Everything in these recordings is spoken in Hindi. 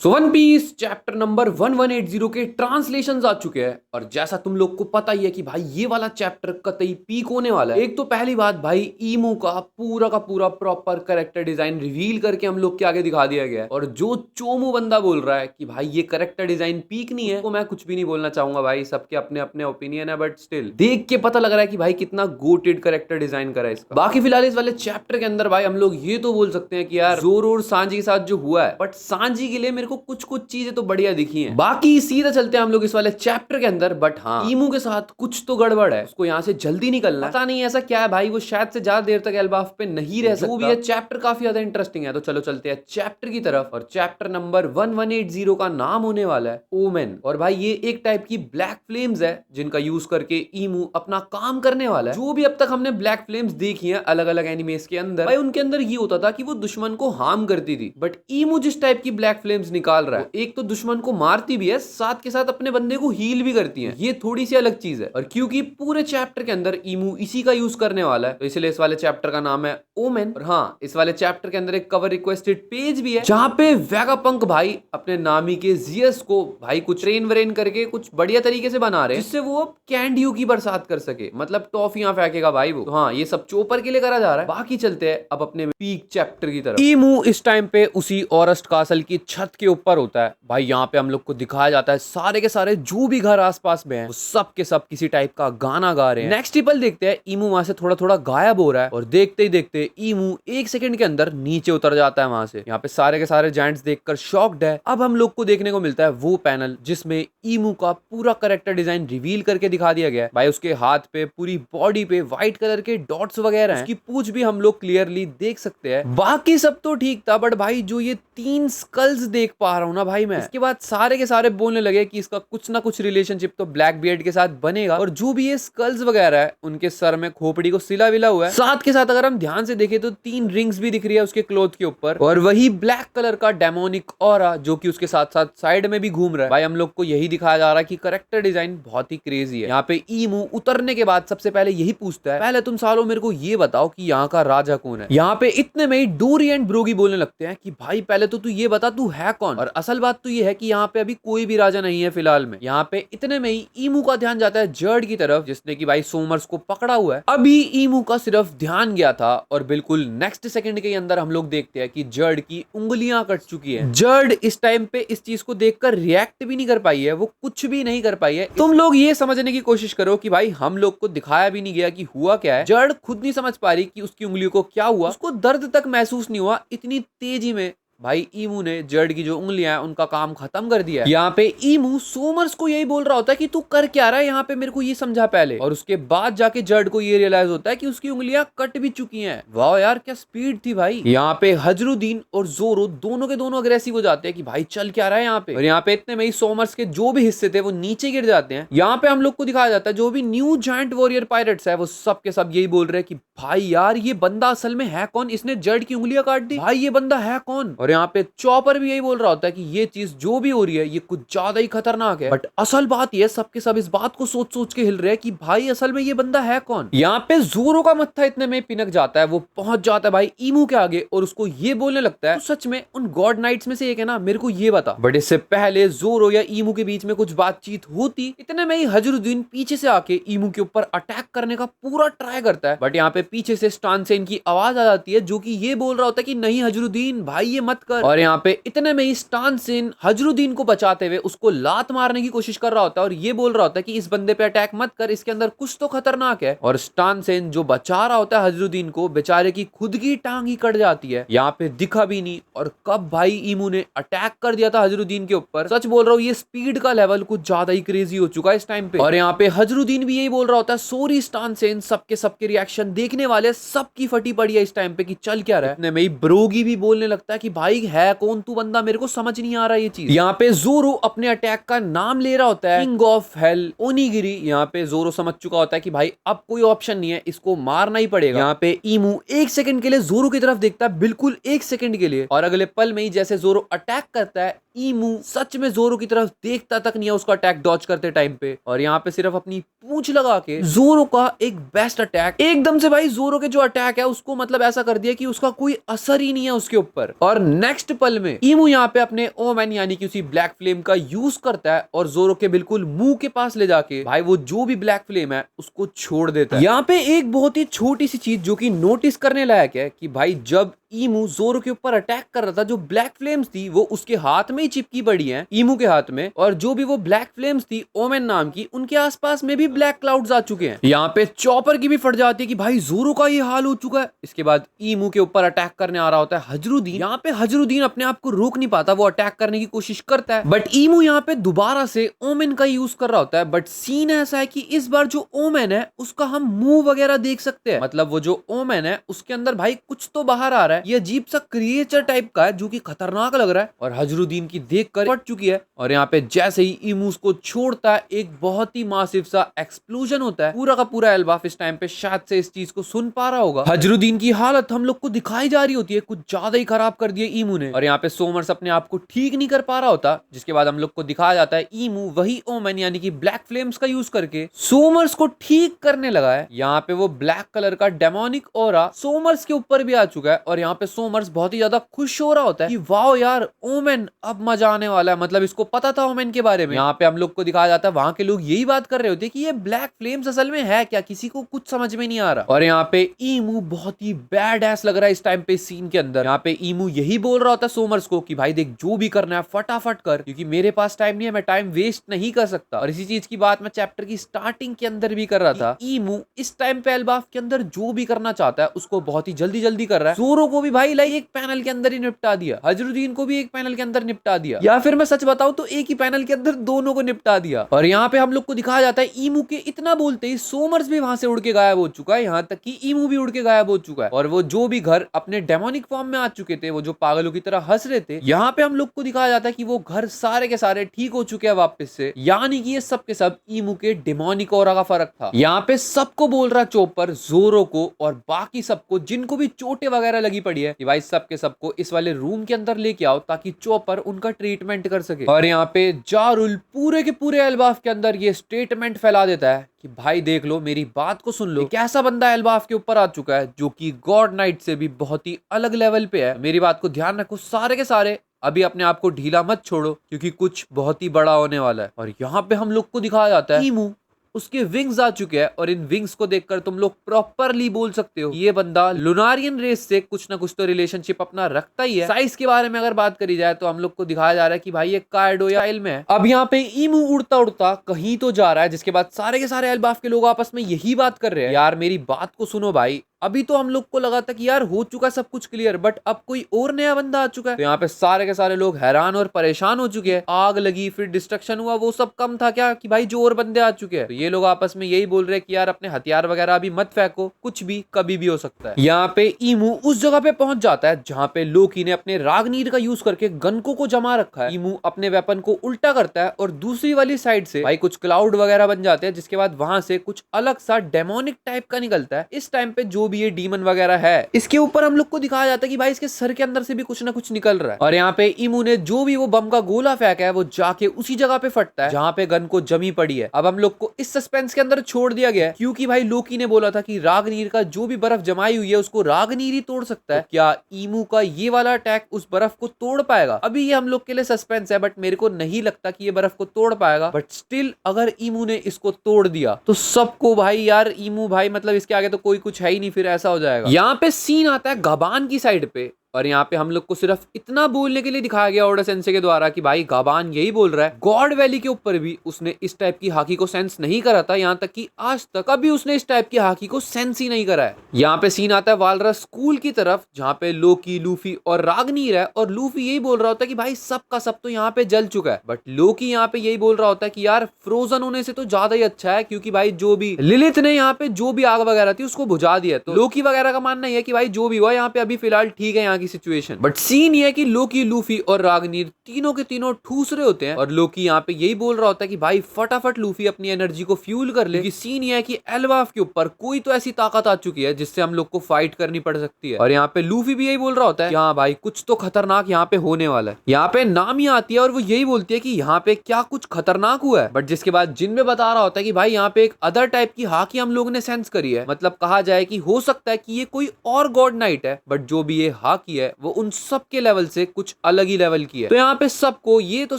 सो वन पीस चैप्टर नंबर 1180 के ट्रांसलेशंस आ चुके हैं और जैसा तुम लोग को पता ही है कि भाई ये वाला चैप्टर कतई पीक होने वाला है। एक तो पहली बात भाई ईमू का पूरा प्रॉपर कैरेक्टर डिजाइन रिवील करके हम लोग के आगे दिखा दिया गया है और जो चोमू बंदा बोल रहा है कि भाई ये कैरेक्टर डिजाइन पीक नहीं है तो मैं कुछ भी नहीं बोलना चाहूंगा भाई, सबके अपने अपने ओपिनियन है, बट स्टिल देख के पता लग रहा है कि भाई कितना गोटेड कैरेक्टर डिजाइन करा है इसका। बाकी फिलहाल इस वाले चैप्टर के अंदर भाई हम लोग ये तो बोल सकते हैं कि यार जोरो और सांजी के साथ जो हुआ है, बट सांजी के लिए मेरे को कुछ चीजें तो बढ़िया दिखी हैं। बाकी सीधा चलते हैं हम लोग इस वाले चैप्टर के अंदर। बट हाँ, ईमू के साथ कुछ तो गड़बड़ है, उसको यहाँ से जल्दी निकलना है। पता नहीं ऐसा क्या है भाई, वो शायद से ज्यादा देर तक एल्बाफ पे नहीं रह सकता। जो भी है चैप्टर काफी ज्यादा इंटरेस्टिंग है, तो चलो चलते हैं चैप्टर की तरफ। और चैप्टर नंबर 1180 का नाम होने वाला है ओमेन। और भाई ये एक टाइप की ब्लैक फ्लेम्स है जिनका यूज करके ईमू अपना काम करने वाला है। जो भी अब तक हमने ब्लैक फ्लेम्स देखी है अलग अलग एनिमेस के अंदर, भाई उनके अंदर ये होता था कि वो दुश्मन को हार्म करती थी, बट ईमू जिस टाइप की ब्लैक फ्लेम्स निकाल रहा है, एक तो दुश्मन को मारती भी है, साथ के साथ अपने बंदे को हील भी करती है। ये थोड़ी सी अलग चीज है। और क्योंकि पूरे चैप्टर के अंदर ईमू इसी का यूज करने वाला है, तो इसलिए इस वाले चैप्टर का नाम है ओमेन। और हाँ, इस वाले चैप्टर के अंदर एक कवर रिक्वेस्टेड पेज भी है जहां पे वेगापंक भाई अपने नामी के जियस को भाई कुछ ट्रेन वरेन करके कुछ बढ़िया तरीके से बना रहे हैं जिससे वो अब कैंडियो की बरसात कर सके, मतलब टॉफियां फेंकेगा भाई वो। तो हाँ, ये सब चोपर के लिए करा जा रहा है। बाकी चलते हैं अब अपने पीक चैप्टर की तरफ। ईमू इस टाइम पे उसी ऑरेस्ट कासल की छत के ऊपर होता है भाई। यहाँ पे हम लोग को दिखाया जाता है सारे के सारे जो भी घर आसपास में हैं वो सब के सब किसी टाइप का गाना गा रहे हैं। नेक्स्ट टिपल देखते हैं, ईमू वहां से थोड़ा थोड़ा गायब हो रहा है और देखते ही देखते ईमू एक सेकंड के अंदर नीचे उतर जाता है वहां से। यहाँ पे सारे के सारे जायंट्स देखकर शॉक्ड है। अब हम लोग को देखने को मिलता है वो पैनल जिसमें ईमू का पूरा कैरेक्टर डिजाइन रिवील करके दिखा दिया गया है भाई। उसके हाथ पे, पूरी बॉडी पे व्हाइट कलर के डॉट्स वगैरह हैं। उसकी पूंछ भी हम लोग क्लियरली देख सकते हैं। बाकी सब तो ठीक था, बट भाई जो ये 3 स्कल्स देख पा रहा हूँ ना भाई मैं, इसके बाद सारे के सारे बोलने लगे कि इसका कुछ ना कुछ रिलेशनशिप तो ब्लैक बियर्ड के साथ बनेगा। और जो भी ये स्कल्स वगैरह है उनके सर में खोपड़ी को सिला विला हुआ है। साथ के साथ अगर हम ध्यान से देखें तो 3 रिंग्स भी दिख रही है उसके क्लोथ के ऊपर, और वही ब्लैक कलर का डेमोनिक ऑरा जो कि उसके साथ साथ साइड में भी घूम रहा है। भाई हम लोग को यही दिखाया जा रहा है कि कैरेक्टर डिजाइन बहुत ही क्रेजी है। यहाँ पे ईमू उतरने के बाद सबसे पहले यही पूछता है, पहले तुम सालों मेरे को ये बताओ कि यहाँ का राजा कौन है। यहाँ पे इतने में ही डोरी एंड ब्रोगी बोलने लगते हैं कि भाई पहले तो तू ये बता तू है कौन। और असल बात तो ये है कि यहाँ पे अभी कोई भी राजा नहीं है फिलहाल में। यहाँ पे इतने में ही ईमू का ध्यान जाता है जर्ड की तरफ जिसने कि भाई सोमर्स को पकड़ा हुआ है। अभी ईमू का सिर्फ ध्यान गया था और बिल्कुल नेक्स्ट सेकंड के अंदर हम लोग देखते हैं कि जर्ड की उंगलियां कट चुकी हैं। जर्ड इस टाइम पे इस चीज को देखकर रिएक्ट भी नहीं कर पाई है, वो कुछ भी नहीं कर पाई है। तुम लोग ये समझने की कोशिश करो कि भाई हम लोग को दिखाया भी नहीं गया कि हुआ क्या है। जर्ड खुद नहीं समझ पा रही कि उसकी उंगलियों को क्या हुआ, उसको दर्द तक महसूस नहीं हुआ। इतनी तेजी में भाई ईमू ने जर्ड की जो उंगलियां हैं उनका काम खत्म कर दिया है। यहाँ पे ईमू सोमर्स को यही बोल रहा होता है कि तू कर क्या रहा है यहाँ पे, मेरे को ये समझा पहले। और उसके बाद जाके जर्ड को ये रियलाइज होता है कि उसकी उंगलियां कट भी चुकी हैं। वाह यार क्या स्पीड थी भाई। यहाँ पे हजरुद्दीन और जोरो दोनों के दोनों अग्रेसिव हो जाते हैं कि भाई चल क्या रहा है यहाँ पे। और यहाँ पे इतने में ही सोमर्स के जो भी हिस्से थे वो नीचे गिर जाते हैं। यहाँ पे हम लोग को दिखाया जाता है जो भी न्यू जायंट वॉरियर पायरेट्स है वो सब के सब यही बोल रहे हैं कि भाई यार ये बंदा असल में है कौन, इसने जर्ड की उंगलियां काट दी, भाई ये बंदा है कौन। और यहाँ पे चॉपर भी यही बोल रहा होता है कि ये चीज जो भी हो रही है ये कुछ ज्यादा ही खतरनाक है। बट असल बात ये सबके सब इस बात को सोच सोच के हिल रहे हैं कि भाई असल में ये बंदा है कौन। यहाँ पे जोरो का मत्था इतने में पिनक जाता है, वो पहुंच जाता है भाई ईमू के आगे और उसको ये बोलने लगता है तो सच में उन गॉड नाइट्स में से एक है ना, मेरे को ये बता। बट इससे पहले जोरो या ईमू के बीच में कुछ बातचीत होती, इतने में ही हजरुद्दीन पीछे से आके ईमू के ऊपर अटैक करने का पूरा ट्राई करता है। बट यहाँ पे पीछे से स्टानसेन की आवाज आ जाती है जो कि ये बोल रहा होता है कि नहीं हजरुद्दीन भाई ये मत कर। और यहाँ पे इतने में ही स्टानसेन हजरुद्दीन को बचाते हुए उसको लात मारने की कोशिश कर रहा होता है और ये बोल रहा होता है कि इस बंदे पे अटैक मत कर, इसके अंदर कुछ तो खतरनाक है। और स्टानसेन जो बचा रहा होता है हजरुद्दीन को, बेचारे की खुद की टांग ही कट जाती है। यहाँ पे दिखा भी नहीं और कब भाई ईमू ने अटैक कर दिया था हजरुद्दीन के ऊपर। सच बोल रहा हूँ ये स्पीड का लेवल कुछ ज्यादा ही क्रेजी हो चुका है इस टाइम पे। और यहाँ पे हजरुद्दीन भी यही बोल रहा होता है सॉरी स्टानसेन। सबके रिएक्शन देखने वाले सबकी फटी पड़ी है इस टाइम पे कि चल क्या रहा है। इतने में ही ब्रोगी भी बोलने लगता है कि भाई है कौन तू बंदा, मेरे को समझ नहीं आ रहा ये चीज। यहाँ पे जोरो अपने अटैक का नाम ले रहा होता है किंग ऑफ हेल ओनिगिरी। यहाँ पे जोरो समझ चुका होता है कि भाई अब कोई ऑप्शन नहीं है, इसको मारना ही पड़ेगा। यहाँ पे ईमू एक सेकंड के लिए जोरो की तरफ देखता है, बिल्कुल एक सेकंड के लिए, और अगले पल में ही जैसे जोरो अटैक करता है ईमू सच में जोरो की तरफ देखता तक नहीं है उसका अटैक डॉज करते टाइम पे। और यहाँ पे सिर्फ अपनी पूंछ लगा के जोरो का एक बेस्ट अटैक एकदम से भाई जोरो के जो अटैक है उसको मतलब ऐसा कर दिया कि उसका कोई असर ही नहीं है उसके ऊपर। और नेक्स्ट पल में ईमू यहाँ पे अपने ओमन यानी कि उसी ब्लैक फ्लेम का यूज करता है और जोरो के बिल्कुल मुंह के पास ले जाके भाई वो जो भी ब्लैक फ्लेम है उसको छोड़ देता है। यहाँ पे एक बहुत ही छोटी सी चीज जो कि नोटिस करने लायक है कि भाई जब ईमू जोरो के ऊपर अटैक कर रहा था, जो ब्लैक फ्लेम्स थी वो उसके हाथ में ही चिपकी पड़ी है, ईमू के हाथ में, और जो भी वो ब्लैक फ्लेम्स थी ओमेन नाम की, उनके आसपास में भी ब्लैक क्लाउड्स आ चुके हैं। यहाँ पे चॉपर की भी फट जाती है कि भाई जोरो का ये हाल हो चुका है। इसके बाद ईमू के ऊपर अटैक करने आ रहा होता है हजरुद्दीन। यहाँ पे हजरुद्दीन अपने आप को रोक नहीं पाता, वो अटैक करने की कोशिश करता है, बट ईमू यहाँ पे दोबारा से ओमेन का यूज कर रहा होता है। बट सीन ऐसा है कि इस बार जो ओमेन है उसका हम मुंह वगैरह देख सकते हैं, मतलब वो जो ओमेन है उसके अंदर भाई कुछ तो बाहर आ रहा है। ये अजीब सा क्रिएचर टाइप का है जो कि खतरनाक लग रहा है और हजरुद्दीन की देखकर फट चुकी है। और यहाँ पे जैसे ही ईमू उसको छोड़ता है एक बहुत ही मासिव सा एक्सप्लोजन होता है। पूरा का पूरा एल्बाफ इस टाइम पे शायद से इस चीज को सुन पा रहा होगा। हजरुद्दीन की हालत हम लोग को दिखाई जा रही होती है, कुछ ज्यादा ही खराब कर दिया ईमू ने। और यहाँ पे सोमर्स अपने आप को ठीक नहीं कर पा रहा होता, जिसके बाद हम लोग को दिखाया जाता है ईमू वही ओमेन यानी कि ब्लैक फ्लेम्स का यूज करके सोमर्स को ठीक करने लगा है। यहाँ पे वो ब्लैक कलर का डेमोनिक ऑरा सोमर्स के ऊपर भी आ चुका है और यहाँ पे सोमर्स बहुत ही ज्यादा खुश हो रहा होता है कि वाओ यार ओमेन अब मजा आने वाला है, मतलब इसको पता था ओमेन के बारे में। यहाँ पे हम लोग को दिखाया जाता है वहां के लोग यही बात कर रहे होते हैं कि ये ब्लैक फ्लेम्स असल में है क्या, किसी को कुछ समझ में नहीं आ रहा। और यहाँ पे ईमू बहुत ही बैड एस लग रहा है इस टाइम पे सीन के अंदर। यहाँ पे ईमू यही बोल रहा होता है सोमर्स को कि भाई देख जो भी करना है फटाफट कर, क्योंकि मेरे पास टाइम नहीं है, मैं टाइम वेस्ट नहीं कर सकता। और इसी चीज की बात मैं चैप्टर की स्टार्टिंग के अंदर भी कर रहा था। ईमू इस टाइम पे एल्बाफ के अंदर जो भी करना चाहता है उसको बहुत ही जल्दी जल्दी कर रहा है। जोरो को भी भाई लाइक एक पैनल के अंदर ही निपटा दिया, हजरुद्दीन को भी एक पैनल के अंदर निपटा दिया, या फिर मैं सच बताऊं तो एक ही पैनल के अंदर दोनों को निपटा दिया। और यहाँ पे हम लोग को दिखाया जाता है ईमू के इतना बोलते ही सोमर्स भी वहां से उड़ के गायब हो चुका है, यहाँ तक कि ईमू भी उड़ के गायब हो चुका है। और वो जो भी घर अपने डेमोनिक फॉर्म में आ चुके थे, वो जो पागलों की तरह हंस रहे थे, यहाँ पे हम लोग को दिखाया जाता है कि वो घर सारे के सारे ठीक हो चुके हैं वापस से, यानी कि ये सब के सब ईमू के डेमोनिक ऑरा का फर्क था। यहाँ पे सबको बोल रहा चोपर जोरो को और बाकी सबको जिनको भी चोटें वगैरह लगी पड़ी है कि भाई सबके सबको इस वाले रूम के अंदर लेके आओ ताकि चोपर उनका ट्रीटमेंट कर सके। और यहाँ पे जारुल पूरे के पूरे एल्बाफ के अंदर ये स्टेटमेंट फैला देता है कि भाई देख लो, मेरी बात को सुन लो, एक ऐसा बंदा एल्बाफ के ऊपर आ चुका है जो कि गॉड नाइट से भी बहुत ही अलग लेवल पे है। मेरी बात को ध्यान रखो सारे के सारे, अभी अपने आप को ढीला मत छोड़ो क्योंकि कुछ बहुत ही बड़ा होने वाला है। और यहाँ पे हम लोग को दिखाया जाता है ईमू, उसके विंग्स आ चुके हैं और इन विंग्स को देखकर तुम लोग प्रॉपरली बोल सकते हो ये बंदा लुनारियन रेस से कुछ ना कुछ तो रिलेशनशिप अपना रखता ही है। साइज के बारे में अगर बात करी जाए तो हम लोग को दिखाया जा रहा है कि भाई ये कार्डो या एल में है। अब यहाँ पे ईमू उड़ता उड़ता कहीं तो जा रहा है, जिसके बाद सारे के सारे एल्बाफ के लोग आपस में यही बात कर रहे हैं, यार मेरी बात को सुनो भाई, अभी तो हम लोग को लगा था कि यार हो चुका सब कुछ क्लियर, बट अब कोई और नया बंदा आ चुका है। तो यहाँ पे सारे के सारे लोग हैरान और परेशान हो चुके हैं। आग लगी फिर डिस्ट्रक्शन हुआ, वो सब कम था क्या कि भाई जो और बंदे आ चुके हैं। तो ये लोग आपस में यही बोल रहे हैं कि यार अपने हथियार वगैरह अभी मत फेंको, कुछ भी कभी भी हो सकता है। यहाँ पे ईमू उस जगह पे पहुंच जाता है जहाँ पे लोकी ने अपने रागनीर का यूज करके गनको को जमा रखा है। ईमू अपने वेपन को उल्टा करता है और दूसरी वाली साइड से भाई कुछ क्लाउड वगैरह बन जाते हैं, जिसके बाद वहां से कुछ अलग सा डेमोनिक टाइप का निकलता है। इस टाइम पे जो भी ये डीमन वगैरह है, इसके ऊपर हम लोग को दिखाया जाता है कि भाई इसके सर के अंदर से भी कुछ ना कुछ निकल रहा है। और यहाँ पे ईमू ने जो भी वो बम का गोला फेंका है वो जाके उसी जगह पे फटता है जहाँ पे गन को जमी पड़ी है। अब हम लोग को इस सस्पेंस के अंदर छोड़ दिया गया है क्योंकि भाई लोकी ने बोला था कि रागनीर का जो भी बर्फ जमाई हुई है उसको रागनीर ही तोड़ सकता है। तो क्या ईमू का ये वाला अटैक उस बर्फ को तोड़ पाएगा? अभी ये हम लोग के लिए सस्पेंस है, बट मेरे को नहीं लगता कि ये बर्फ को तोड़ पाएगा। बट स्टिल अगर ईमू ने इसको तोड़ दिया तो सबको भाई यार ईमू भाई मतलब इसके आगे तो कोई कुछ है ही नहीं, फिर ऐसा हो जाएगा। यहाँ पे सीन आता है गबान की साइड पे और यहाँ पे हम लोग को सिर्फ इतना बोलने के लिए दिखाया गया ओडा सेंसे के द्वारा कि भाई गाबान यही बोल रहा है। गॉड वैली के ऊपर भी उसने इस टाइप की हाकी को सेंस नहीं करा था, यहाँ तक कि आज तक कभी उसने इस टाइप की हाकी को सेंस ही नहीं करा है। यहाँ पे सीन आता है वालरस स्कूल की तरफ जहाँ पे लोकी, लूफी और रागनीर है और लूफी यही बोल रहा होता है कि भाई सब का सब तो यहाँ पे जल चुका है, बट लोकी यहाँ पे यही बोल रहा होता है कि यार फ्रोजन होने से तो ज्यादा ही अच्छा है क्योंकि भाई जो भी लिलिथ ने यहाँ पे जो भी आग वगैरह थी उसको बुझा दिया। तो लोकी वगैरह का मानना है कि भाई जो भी हुआ यहाँ पे अभी फिलहाल ठीक है यहाँ की सिचुएशन। बट सीन ये है कि लोकी, लूफी और रागनीर तीनों के तीनों ठूस रहे होते हैं और लोकी यहाँ पे यही बोल रहा होता है कि भाई फटाफट लूफी अपनी एनर्जी को फ्यूल कर ले क्योंकि सीन ये है कि एल्बाफ के ऊपर कोई तो ऐसी ताकत आ चुकी है जिससे हम लोग को फाइट करनी पड़ सकती है। और यहाँ पे लूफी भी यही बोल रहा होता है हाँ भाई कुछ तो खतरनाक यहाँ पे होने वाला है। यहाँ पे नामी आती है और वो यही बोलती है कि यहाँ पे क्या कुछ खतरनाक हुआ है, बट जिसके बाद जिन में बता रहा होता है कि भाई यहाँ पे एक अदर टाइप की हाकी हम लोगों ने सेंस करी है, मतलब कहा जाए कि हो सकता है कि ये कोई और गॉड नाइट है, बट जो भी ये हाकी की है वो उन सबके लेवल से कुछ अलग ही लेवल की है। तो यहाँ पे सबको ये तो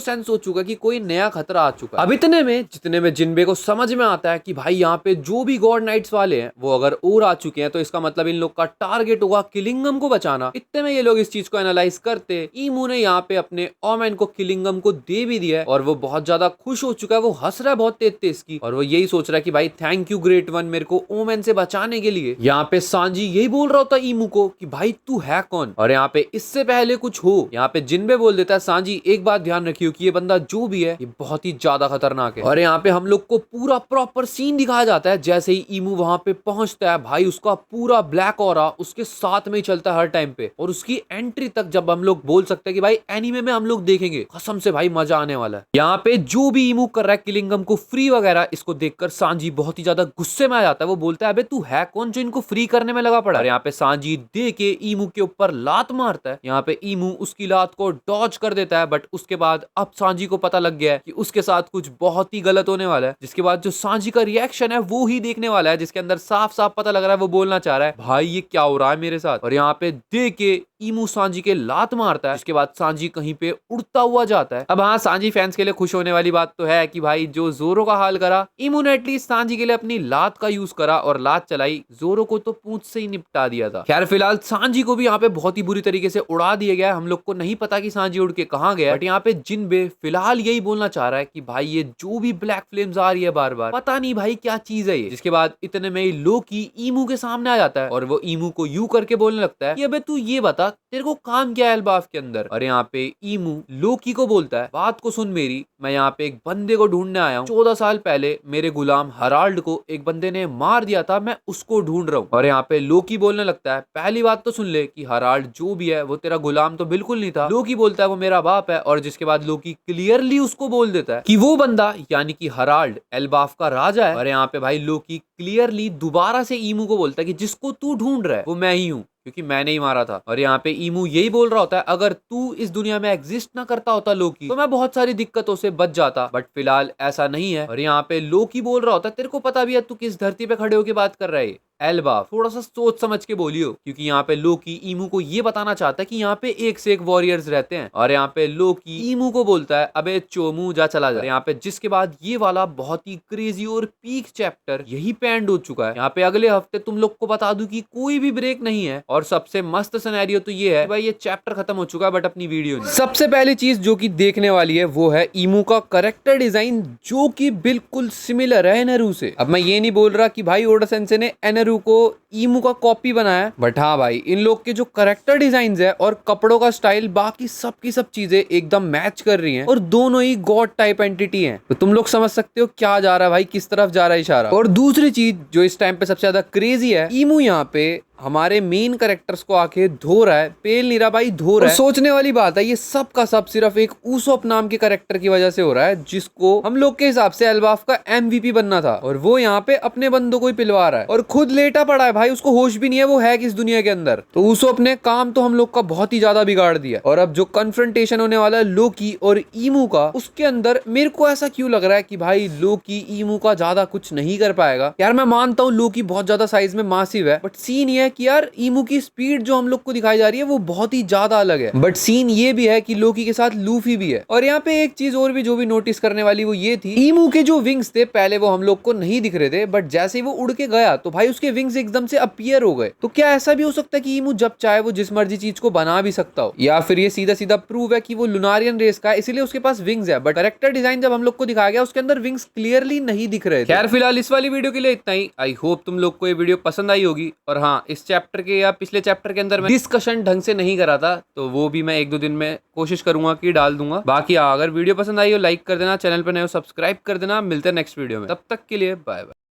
सेंस हो चुका कि कोई नया खतरा आ चुका है। अब इतने में जितने में जिनबे को समझ में आता है कि भाई यहाँ पे जो भी गॉड नाइट्स वाले हैं वो अगर और आ चुके हैं तो इसका मतलब इन लोग का टारगेट होगा किलिंगम को बचाना। इतने में ये लोग इस चीज को एनालाइज करते ईमू ने यहाँ पे अपने ओमैन को किलिंगम को दे भी दिया है और वो बहुत ज्यादा खुश हो चुका है। वो हंस रहा है बहुत तेज तेज की और वो यही सोच रहा है कि भाई थैंक यू ग्रेट वन मेरे को ओमैन से बचाने के लिए। यहाँ पे सांजी यही बोल रहा होता ईमू को कि भाई तू है कौन। और यहाँ पे इससे पहले कुछ हो यहाँ पे जिनबे बोल देता है सांजी एक बात ध्यान रखियो कि ये बंदा जो भी है ये बहुत ही ज्यादा खतरनाक है। और यहाँ पे हम लोग को पूरा प्रॉपर सीन दिखाया जाता है जैसे ही ईमू वहां पे पहुंचता है भाई उसका पूरा ब्लैक ऑरा उसके साथ में ही चलता है हर टाइम पे। और उसकी एंट्री तक जब हम लोग बोल सकते हैं कि भाई एनीमे में हम लोग देखेंगे कसम से भाई मजा आने वाला है। यहाँ पे जो भी ईमू कर रहा है किलिंगम को फ्री वगैरह इसको देखकर सांजी बहुत ही ज्यादा गुस्से में आ जाता है। वो बोलता है अबे तू है कौन जो इनको फ्री करने में लगा पड़ा। और यहाँ पे सांजी दे के ईमू के ऊपर लात मारता है। यहाँ पे ईमू उसकी लात को डॉज कर देता है बट उसके बाद अब सांजी को पता लग गया है कि उसके साथ कुछ बहुत ही गलत होने वाला है। जिसके बाद जो सांजी का रिएक्शन है वो ही देखने वाला है जिसके अंदर साफ साफ पता लग रहा है वो बोलना चाह रहा है भाई ये क्या हो रहा है मेरे साथ। और यहाँ पे दे के ईमू सांजी के लात मारता है। इसके बाद सांजी कहीं पे उड़ता हुआ जाता है। अब हाँ सांजी फैंस के लिए खुश होने वाली बात तो है कि भाई जो जोरो का हाल करा ईमू ने एटलीस्ट सांजी के लिए अपनी लात का यूज करा और लात चलाई। जोरो को तो पूंछ से ही निपटा दिया था। खैर फिलहाल सांजी को भी यहाँ पे बहुत ही बुरी तरीके से उड़ा दिया गया है। हम लोग को नहीं पता कि सांजी उड़ के कहाँ गया बट यहाँ पे जिनबे फिलहाल यही बोलना चाह रहा है कि भाई ये जो भी ब्लैक फ्लेम्स आ रही है बार बार पता नहीं भाई क्या चीज है ये। जिसके बाद इतने में ही लोकी ईमू के सामने आ जाता है और वो ईमू को यू करके बोलने लगता है कि अबे तू ये बता तेरे को काम क्या है एल्बाफ के अंदर। और यहाँ पे ईमू लोकी को बोलता है बात को सुन मेरी, मैं यहाँ पे एक बंदे को ढूंढने आया हूँ। 14 साल पहले मेरे गुलाम हराल्ड को एक बंदे ने मार दिया था, मैं उसको ढूंढ रहा हूँ। और यहाँ पे लोकी बोलने लगता है पहली बात तो सुन ले कि हराल्ड जो भी है वो तेरा गुलाम तो बिल्कुल नहीं था। लोकी बोलता है वो मेरा बाप है। और जिसके बाद लोकी क्लियरली उसको बोल देता है कि वो बंदा यानी कि हराल्ड एल्बाफ का राजा है। और यहाँ पे भाई लोकी क्लियरली दोबारा से ईमू को बोलता है कि जिसको तू ढूंढ रहा है वो मैं ही हूँ क्योंकि मैंने ही मारा था। और यहाँ पे ईमू यही बोल रहा होता है अगर तू इस दुनिया में एग्जिस्ट ना करता होता लोकी तो मैं बहुत सारी दिक्कतों से बच जाता बट फिलहाल ऐसा नहीं है। और यहाँ पे लोकी बोल रहा होता है तेरे को पता भी है तू किस धरती पे खड़े होकर बात कर रहा है एल्बाफ, थोड़ा सा सोच समझ के बोलियो। क्योंकि यहाँ पे लोकी ईमू को ये बताना चाहता है कि यहाँ पे एक से एक वॉरियर्स रहते हैं। और यहाँ पे लोकी ईमू को बोलता है अबे चोमू जा चला जा। यहाँ पे जिसके बाद ये वाला बहुत ही क्रेजी और पीक चैप्टर यही पे एंड हो चुका है। यहाँ पे अगले हफ्ते तुम लोग को बता दूं कि कोई भी ब्रेक नहीं है। और सबसे मस्त सिनेरियो तो ये है भाई ये चैप्टर खत्म हो चुका है बट अपनी वीडियो नहीं। सबसे पहली चीज जो कि देखने वाली है वो है ईमू का कैरेक्टर डिजाइन जो कि बिल्कुल सिमिलर है एनरू से। अब मैं ये नहीं बोल रहा कि भाई ओडा सेंसे ने एनरू को ईमू का कॉपी बनाया बट हाँ भाई इन लोग के जो कैरेक्टर डिजाइन है और कपड़ों का स्टाइल बाकी सब की सब चीजें एकदम मैच कर रही हैं। और दोनों ही गॉड टाइप एंटिटी हैं। तो तुम लोग समझ सकते हो क्या जा रहा है भाई, किस तरफ जा रहा है इशारा। और दूसरी चीज जो इस टाइम पे सबसे ज्यादा क्रेजी है, ईमू यहाँ पे हमारे मेन कैरेक्टर्स को आके धो रहा है, पेल नहीं रहा भाई, धो रहा है। सोचने वाली बात है ये सब का सब सिर्फ एक ऊसोप नाम के कैरेक्टर की वजह से हो रहा है जिसको हम लोग के हिसाब से एल्बाफ का MVP बनना था और वो यहाँ पे अपने बंदों को ही पिलवा रहा है और खुद लेटा पड़ा है भाई, उसको होश भी नहीं है वो है किस दुनिया के अंदर। तो ऊसोप ने काम तो हम लोग का बहुत ही ज्यादा बिगाड़ दिया। और अब जो कन्फ्रंटेशन होने वाला है लोकी और ईमू का, उसके अंदर मेरे को ऐसा क्यों लग रहा है कि भाई लोकी ईमू का ज्यादा कुछ नहीं कर पाएगा। यार मैं मानता हूँ लोकी बहुत ज्यादा साइज में मासिव है बट सीन ये है कि यार ईमू की स्पीड जो हम लोग को दिखाई जा रही है वो बहुत ही ज्यादा अलग है। बट सीन ये भी है कि लोकी के साथ लूफी भी है। और यहाँ पे एक चीज और भी जो भी नोटिस करने वाली वो ये थी, ईमू के जो विंग्स थे पहले वो हम लोग को नहीं दिख रहे थे बट जैसे ही वो उड़ के गया तो भाई उसके विंग्स एकदम से अपीयर हो गए। तो क्या ऐसा भी हो सकता है कि ईमू जब चाहे वो जिस मर्जी चीज को बना भी सकता हो, या फिर ये सीधा सीधा प्रूव है कि वो लुनारियन रेस का है इसलिए उसके पास विंग्स है बट कैरेक्टर डिजाइन जब हम लोग को दिखाया गया उसके अंदर विंग्स क्लियरली नहीं दिख रहे थे। खैर फिलहाल इस वाली वीडियो के लिए इतना ही। आई होप तुम लोग को ये वीडियो पसंद आई होगी। और हाँ, इस चैप्टर के या पिछले चैप्टर के अंदर मैं डिस्कशन ढंग से नहीं करा था तो वो भी मैं 1-2 दिन में कोशिश करूंगा कि डाल दूंगा। बाकी अगर वीडियो पसंद आई हो लाइक कर देना, चैनल पर नए हो सब्सक्राइब कर देना। मिलते हैं नेक्स्ट वीडियो में, तब तक के लिए बाय बाय।